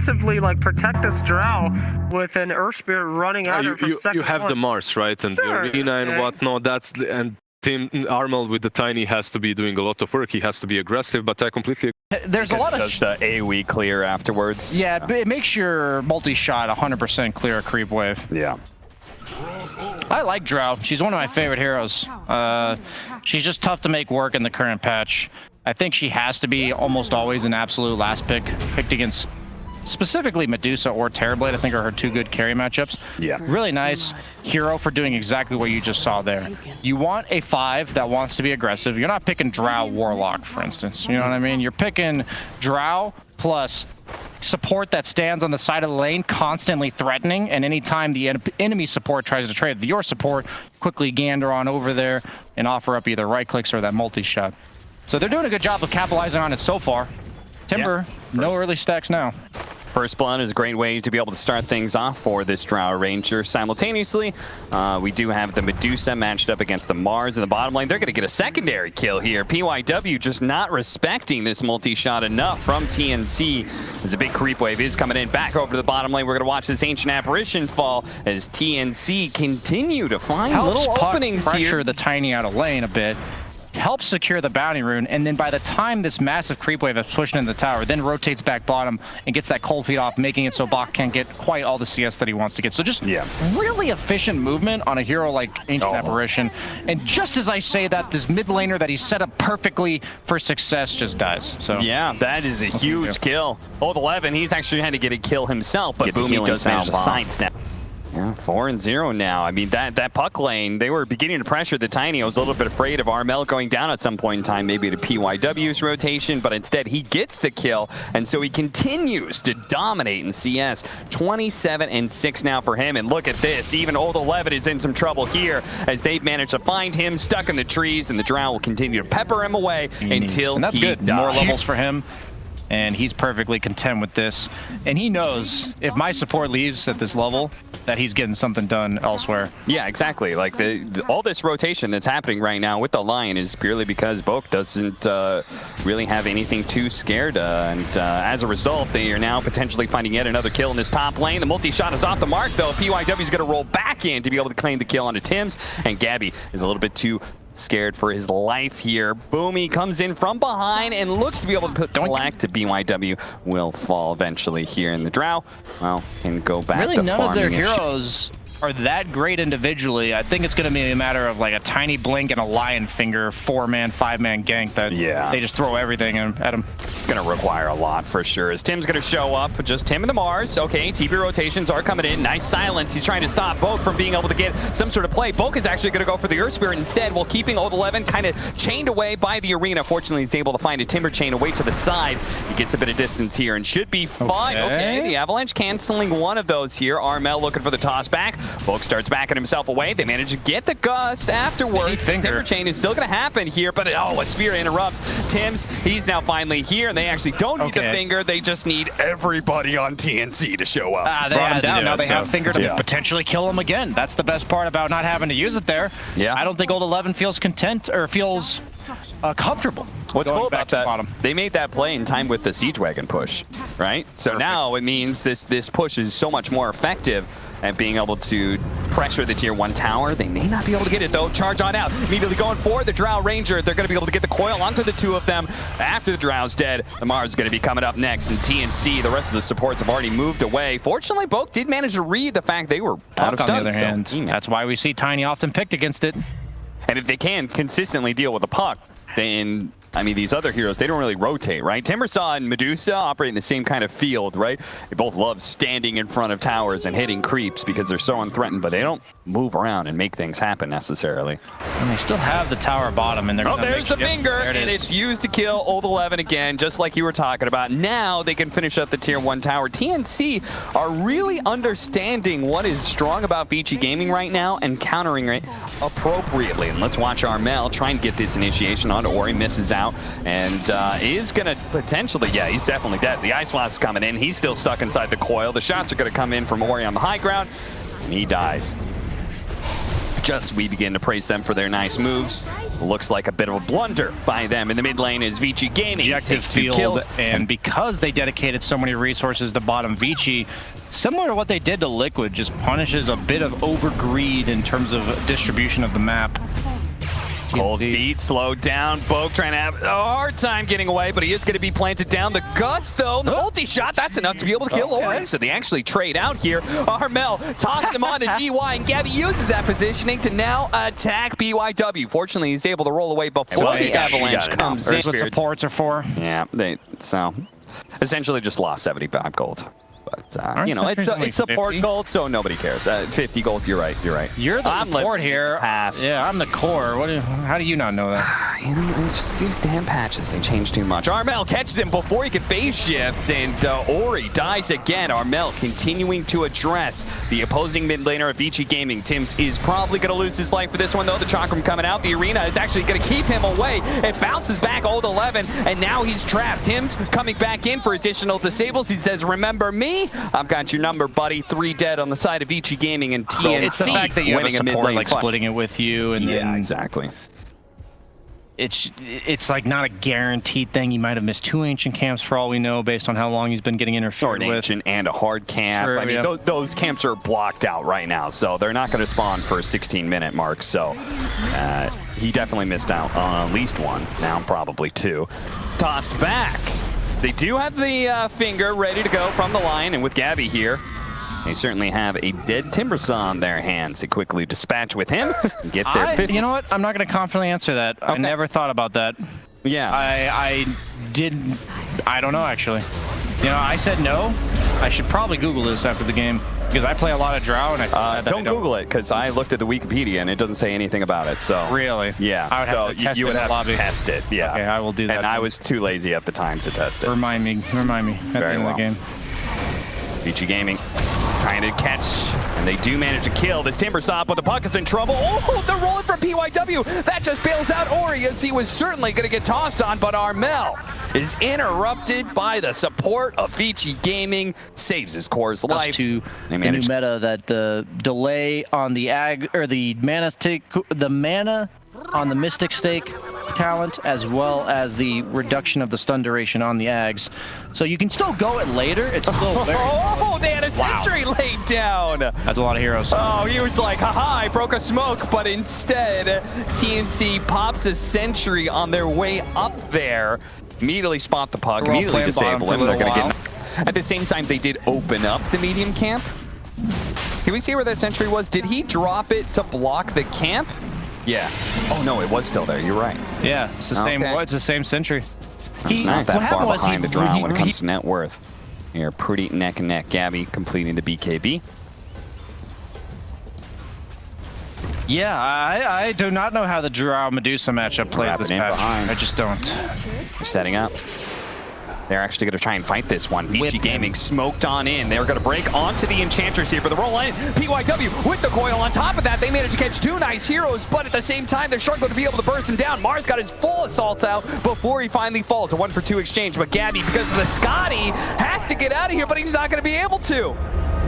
aggressively like protect this drow with an Earth Spirit running at her from second you have one. the Mars, right, and the arena and whatnot. And Team Armel with the Tiny has to be doing a lot of work. He has to be aggressive, but I completely. There's a lot of the AoE clear afterwards. Yeah, it makes your multi-shot 100% clear a creep wave. Yeah. I like Drow. She's one of my favorite heroes. She's just tough to make work in the current patch. I think she has to be almost always an absolute last picked against specifically Medusa or Terrorblade. I think are her two good carry matchups. Yeah. Really nice hero for doing exactly what you just saw there. You want a 5 that wants to be aggressive. You're not picking Drow Warlock, for instance. You know what I mean? You're picking Drow plus support that stands on the side of the lane, constantly threatening, and anytime the enemy support tries to trade with your support, quickly gander on over there and offer up either right clicks or that multi-shot. So they're doing a good job of capitalizing on it so far. Timber, no early stacks now. First Blood is a great way to be able to start things off for this Drow Ranger. Simultaneously, we do have the Medusa matched up against the Mars in the bottom lane. They're going to get a secondary kill here. PYW just not respecting this multi-shot enough from TNC. As a big creep wave is coming in back over to the bottom lane. We're going to watch this Ancient Apparition fall as TNC continue to find little openings here. Pressure the Tiny out of lane a bit. Helps secure the bounty rune, and then by the time this massive creep wave is pushing into the tower, then rotates back bottom and gets that cold feet off, making it so Bach can't get quite all the CS that he wants to get. So just really efficient movement on a hero like Ancient Apparition. And just as I say that, this mid laner that he set up perfectly for success just dies. So yeah, that is a huge kill. Old 11, he's actually had to get a kill himself, but Boomy does manage to sidestep. Yeah, 4-0 now. I mean, that puck lane, they were beginning to pressure the Tiny. I was a little bit afraid of Armel going down at some point in time, maybe to PYW's rotation, but instead he gets the kill, and so he continues to dominate in CS. 27-6 now for him, and look at this. Even Old 11 is in some trouble here as they've managed to find him stuck in the trees, and the Drow will continue to pepper him away until that's he good. dies. More levels for him. And he's perfectly content with this. And he knows if my support leaves at this level, that he's getting something done elsewhere. Yeah, exactly. Like all this rotation that's happening right now with the Lion is purely because Boke doesn't really have anything too scared. As a result, they are now potentially finding yet another kill in this top lane. The multi-shot is off the mark, though. PYW is going to roll back in to be able to claim the kill onto Tim's. And Gabby is a little bit too scared for his life here. Boomy comes in from behind and looks to be able to put collect to BYW. Will fall eventually here in the Drow. Well, can go back really to none of their farming heroes are that great individually. I think it's going to be a matter of like a Tiny Blink and a Lion Finger 4-man, 5-man gank that they just throw everything at him. It's going to require a lot for sure. As Tim's going to show up, just him and the Mars. Okay, TP rotations are coming in. Nice silence. He's trying to stop Boke from being able to get some sort of play. Boke is actually going to go for the Earth Spirit instead, while keeping Old 11 kind of chained away by the arena. Fortunately, he's able to find a Timber chain away to the side. He gets a bit of distance here and should be fine. Okay, the Avalanche canceling one of those here. Armel looking for the toss back. Boke starts backing himself away. They manage to get the gust afterwards. Timber chain is still going to happen here, but a spear interrupts Tim's. He's now finally here, and they actually don't need the finger. They just need everybody on TNC to show up. They have down. Now they have finger to potentially kill him again. That's the best part about not having to use it there. I don't think Old 11 feels content or feels comfortable. What's cool about that, they made that play in time with the Siege Wagon push, right? So now it means this push is so much more effective at being able to pressure the tier 1 tower. They may not be able to get it, though. Charge on out. Immediately going for the Drow Ranger. They're going to be able to get the coil onto the two of them. After the Drow's dead, the Mars is going to be coming up next. And TNC, the rest of the supports have already moved away. Fortunately, Boke did manage to read the fact they were out of stuns. On the other hand, that's why we see Tiny often picked against it. And if they can consistently deal with the puck, then I mean, these other heroes, they don't really rotate, right? Timbersaw and Medusa operate in the same kind of field, right? They both love standing in front of towers and hitting creeps because they're so unthreatened, but they don't move around and make things happen necessarily. And they still have the tower bottom, and they're there's the finger, and it's used to kill Old 11 again, just like you were talking about. Now they can finish up the tier 1 tower. TNC are really understanding what is strong about Vici Gaming right now and countering it appropriately. And let's watch Armel try and get this initiation onto Ori, misses out, and is going to potentially, he's definitely dead. The Ice Blast is coming in. He's still stuck inside the coil. The shots are going to come in from Ori on the high ground, and he dies. just we begin to praise them for their nice moves. Looks like a bit of a blunder by them in the mid lane as Vici Gaming Objective takes 2 field, kills. and because they dedicated so many resources to bottom Vici, similar to what they did to Liquid, just punishes a bit of overgreed in terms of distribution of the map. Cold feet, slowed down. Boke trying to have a hard time getting away, but he is going to be planted down. The Gust, though, the multi-shot, that's enough to be able to kill Ori. So they actually trade out here. Armel tosses him on to BY, and Gabby uses that positioning to now attack BYW. Fortunately, he's able to roll away before the avalanche comes in. That's what supports are for. Yeah, so essentially just lost 75 gold. But, you know, it's support 50? Gold, so nobody cares. 50 gold, you're right. You're the support here. Past. Yeah, I'm the core. How do you not know that? You know, it's just these damn patches, they change too much. Armel catches him before he can phase shift, and Ori dies again. Armel continuing to address the opposing mid laner of Vici Gaming. Tims is probably going to lose his life for this one, though. The Chakram coming out. The arena is actually going to keep him away. It bounces back old 11, and now he's trapped. Tims coming back in for additional disables. He says, remember me? I've got your number, buddy. 3 dead on the side of Vici Gaming and TNC. It's the fact that you have a support like splitting it with you, and yeah, then exactly. It's like not a guaranteed thing. You might have missed 2 ancient camps for all we know, based on how long he's been getting interfered with. An ancient and a hard camp. True, I mean, those camps are blocked out right now, so they're not going to spawn for a 16-minute mark. So he definitely missed out on at least 1. Now probably 2. Tossed back. They do have the finger ready to go from the line, and with Gabby here, they certainly have a dead Timbersaw on their hands. They quickly dispatch with him and get their 50. You know what? I'm not going to confidently answer that. Okay. I never thought about that. Yeah. I don't know, actually. You know, I said no. I should probably Google this after the game, because I play a lot of Drow, and don't Google it, because I looked at the Wikipedia and it doesn't say anything about it. So really, yeah. I would have to test you would it in have the lobby. to test it. Yeah. Okay, I will do that. And I was too lazy at the time to test it. Remind me at the end of the game. Vici Gaming trying to catch, and they do manage to kill this Timbersaw, but the puck is in trouble. Oh, they're rolling from PYW. That just bails out Ori, as he was certainly going to get tossed on, but Armel is interrupted by the support of Vici Gaming, saves his core's life. To the new meta, that the delay on the mana on the Mystic Stake talent, as well as the reduction of the stun duration on the Ags. So you can still go it later. It's still very... Oh, they had a sentry laid down. That's a lot of heroes. Oh, he was like, haha, I broke a smoke, but instead, TNC pops a sentry on their way up there. Immediately spot the puck, immediately disable him. They're going to get... At the same time, they did open up the medium camp. Can we see where that sentry was? Did he drop it to block the camp? Yeah. Oh no, it was still there. You're right. Yeah, it's the same. It's the same sentry. He's not that far behind the Drow when it comes to net worth. You're pretty neck and neck. Gabby completing the BKB. Yeah, I do not know how the Drow Medusa matchup plays this patch. I just don't. They're setting up. They're actually going to try and fight this one. Vici Gaming smoked on in. They're going to break onto the Enchantress here for the roll in. PYW with the coil. On top of that, they managed to catch 2 nice heroes, but at the same time, they're struggling to be able to burst him down. Mars got his full assault out before he finally falls. A 1-for-2 exchange, but Gabby, because of the Scotty, has to get out of here, but he's not going to be able to.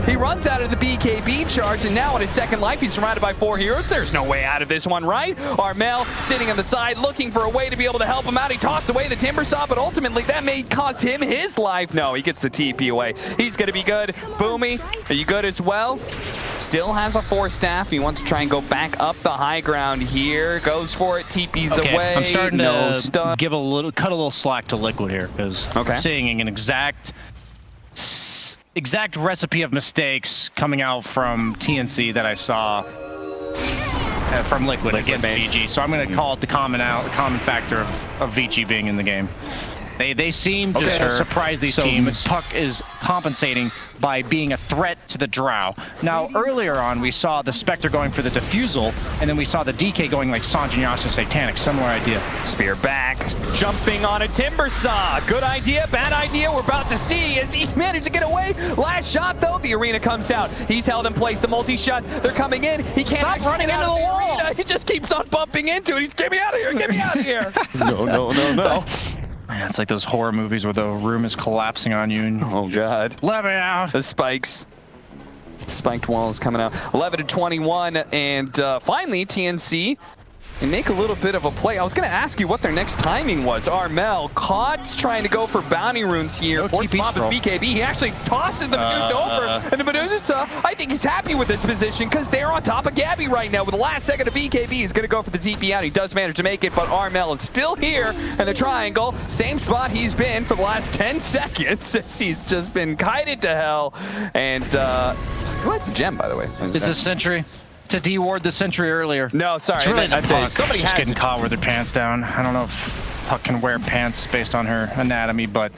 He runs out of the BKB charge, and now on his second life, he's surrounded by 4 heroes. There's no way out of this one, right? Armel sitting on the side, looking for a way to be able to help him out. He tossed away the Timbersaw, but ultimately that may cost him his life. No, he gets the TP away. He's going to be good. Boomy, are you good as well? Still has a 4 staff. He wants to try and go back up the high ground here. Goes for it. TP's away. I'm starting to cut a little slack to Liquid here, because we're seeing an exact recipe of mistakes coming out from TNC that I saw from Liquid against VG. So I'm going to call it the common factor of Vici being in the game. They seem to surprise these teams. Puck is compensating by being a threat to the Drow. Now, earlier on, we saw the Spectre going for the Diffusal, and then we saw the DK going like Sanjin Yasha Satanic. Similar idea. Spear back, jumping on a Timbersaw. Good idea, bad idea. We're about to see as he's managed to get away. Last shot, though, the arena comes out. He's held in place. The multi-shots, they're coming in. He can't running into the wall. Arena. He just keeps on bumping into it. He's, get me out of here, get me out of here. No. Man, it's like those horror movies where the room is collapsing on you. And oh, God. Let me out. The spikes. Spiked wall is coming out. 11-21, and finally TNC. They make a little bit of a play. I was going to ask you what their next timing was. Armel caught trying to go for bounty runes here. Force pop his BKB. He actually tosses the Medusa over. And the Medusa, I think he's happy with this position because they're on top of Gabby right now. With the last second of BKB, he's going to go for the TP out. He does manage to make it, but Armel is still here in the triangle. Same spot he's been for the last 10 seconds. He's just been kited to hell. And who has the gem, by the way? It's a sentry. To de-ward the sentry earlier. No, sorry. It's really Puck. Somebody She's has getting caught with her pants down. I don't know if Puck can wear pants based on her anatomy, but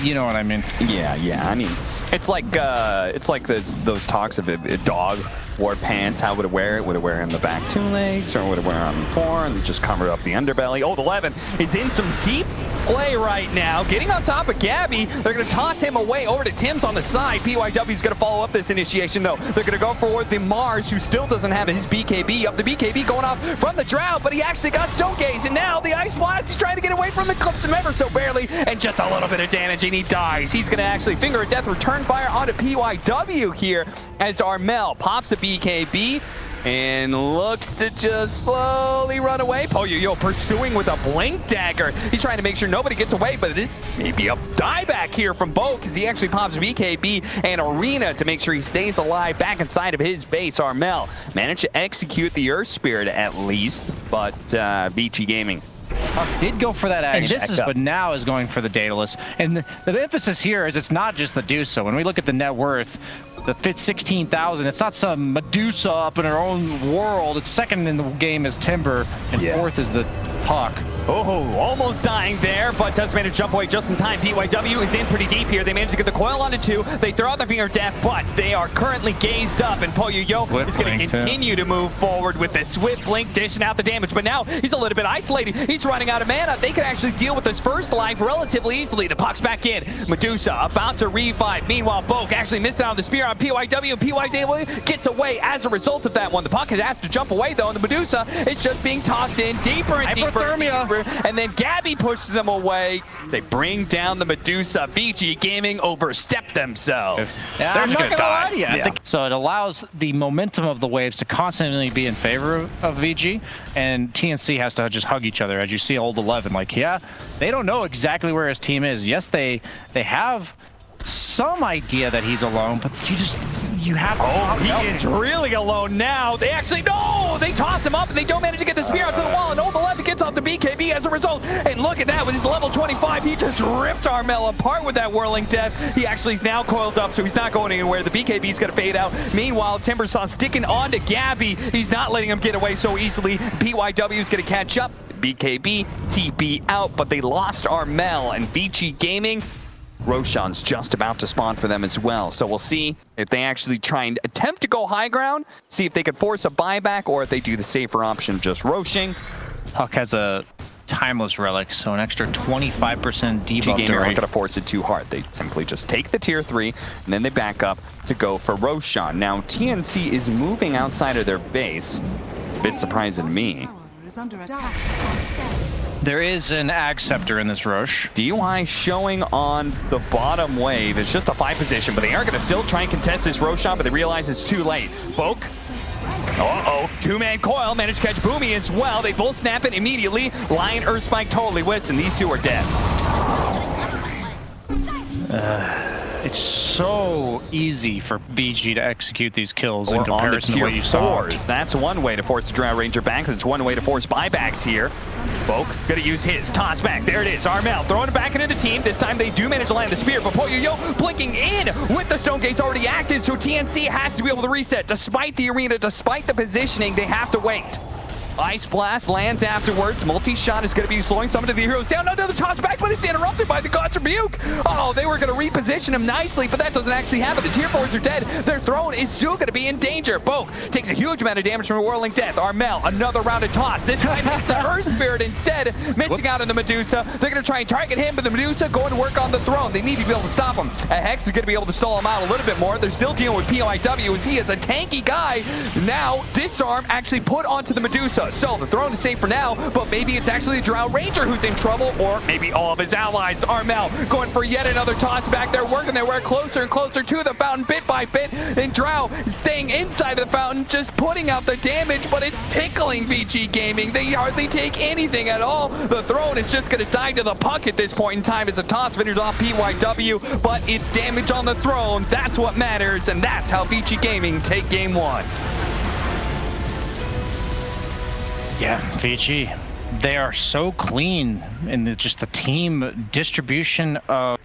you know what I mean. Yeah. I mean, it's like those talks of a dog wore pants. How would it wear it? Would it wear it on the back 2 legs, or would it wear it on the 4 and just cover up the underbelly? Old 11 is in some deep play right now, getting on top of Gabby. They're going to toss him away over to Tim's on the side. PYW is going to follow up this initiation, though. They're going to go for the Mars, who still doesn't have his BKB up. The BKB going off from the Drow, but he actually got Stone Gaze, and now the Ice Blast, he's trying to get away from the clips him ever so barely, and just a little bit of damage, and he dies. He's going to actually finger of death, return fire onto PYW here as Armel pops a BKB and looks to just slowly run away. Poyo pursuing with a blink dagger. He's trying to make sure nobody gets away, but it is maybe a dieback here from Bo, because he actually pops BKB and Arena to make sure he stays alive back inside of his base. Armel managed to execute the Earth Spirit at least, but Vici Gaming did go for that Aegis, but now is going for the Daedalus. And the emphasis here is it's not just the Medusa. When we look at the net worth, the 16,000, it's not some Medusa up in her own world. It's second in the game is Timber, and fourth is the Puck. Oh, almost dying there, but does manage to jump away just in time. PYW is in pretty deep here. They manage to get the coil onto 2. They throw out their finger of death, but they are currently gazed up, and Poyo is going to continue to move forward with the Swift Blink, dishing out the damage, but now he's a little bit isolated. He's running out of mana. They can actually deal with this first life relatively easily. The Puck's back in. Medusa about to revive. Meanwhile, Boke actually missed out on the spear on PYW, and PYW gets away as a result of that one. The Puck has asked to jump away, though, and the Medusa is just being tossed in deeper and deeper. And then Gabby pushes them away. They bring down the Medusa. Vici Gaming overstepped themselves. Yeah, I'm not gonna lie to you. So it allows the momentum of the waves to constantly be in favor of VG, and TNC has to just hug each other. As you see Old 11, like, yeah, they don't know exactly where his team is. Yes, they have some idea that he's alone, but you have to. Oh, he is really alone now. They actually, no! They toss him up, and they don't manage to get the spear onto the wall, and Old 11 gets off the BKB as a result. And look at that, with his level 25, he just ripped Armel apart with that Whirling Death. He actually is now coiled up, so he's not going anywhere. The BKB is going to fade out. Meanwhile, Timbersaw sticking on to Gabby. He's not letting him get away so easily. PYW is going to catch up. BKB, TP out, but they lost Armel, and Vici Gaming, Roshan's just about to spawn for them as well. So we'll see if they actually try and attempt to go high ground, see if they could force a buyback, or if they do the safer option, just Roshing. Puck has a Timeless Relic, so an extra 25% debuff. G-Gamer aren't going to force it too hard. They simply just take the tier 3, and then they back up to go for Roshan. Now, TNC is moving outside of their base. A bit surprising to me. There is an Ag Scepter in this Roche. DUI showing on the bottom wave. It's just a 5 position, but they are going to still try and contest this Roshan, but they realize it's too late. Boke. Uh-oh. 2-man coil. Managed to catch Boomy as well. They both snap it immediately. Lion, Earthspike totally whiffs, and these two are dead. It's so easy for BG to execute these kills in comparison to what you saw. That's one way to force the Drow Ranger back. That's one way to force buybacks here. Boke gonna use his toss back. There it is. Armel throwing it back into the team. This time they do manage to land the spear, but Poyo blinking in with the Stone Gates already active, so TNC has to be able to reset. Despite the arena, despite the positioning, they have to wait. Ice Blast lands afterwards. Multi-shot is going to be slowing some of the heroes down. Another toss back, but it's interrupted by the God's Rebuke. Oh, they were going to reposition him nicely, but that doesn't actually happen. The tier 4s are dead. Their throne is still going to be in danger. Boke takes a huge amount of damage from a Whirling Death. Armel, another round of toss. This time it's the Earth Spirit instead, missing out on the Medusa. They're going to try and target him, but the Medusa going to work on the throne. They need to be able to stop him. A Hex is going to be able to stall him out a little bit more. They're still dealing with PYW as he is a tanky guy. Now, Disarm actually put onto the Medusa. Dota. So the throne is safe for now, but maybe it's actually the Drow Ranger who's in trouble, or maybe all of his allies. Armel going for yet another toss back. They're working their way closer and closer to the fountain bit by bit, and Drow staying inside of the fountain, just putting out the damage, but it's tickling Vici Gaming. They hardly take anything at all. The throne is just going to die to the puck at this point in time as a toss finishes off PYW, but it's damage on the throne. That's what matters, and that's how Vici Gaming take game one. Yeah, Vici, they are so clean in just the team distribution of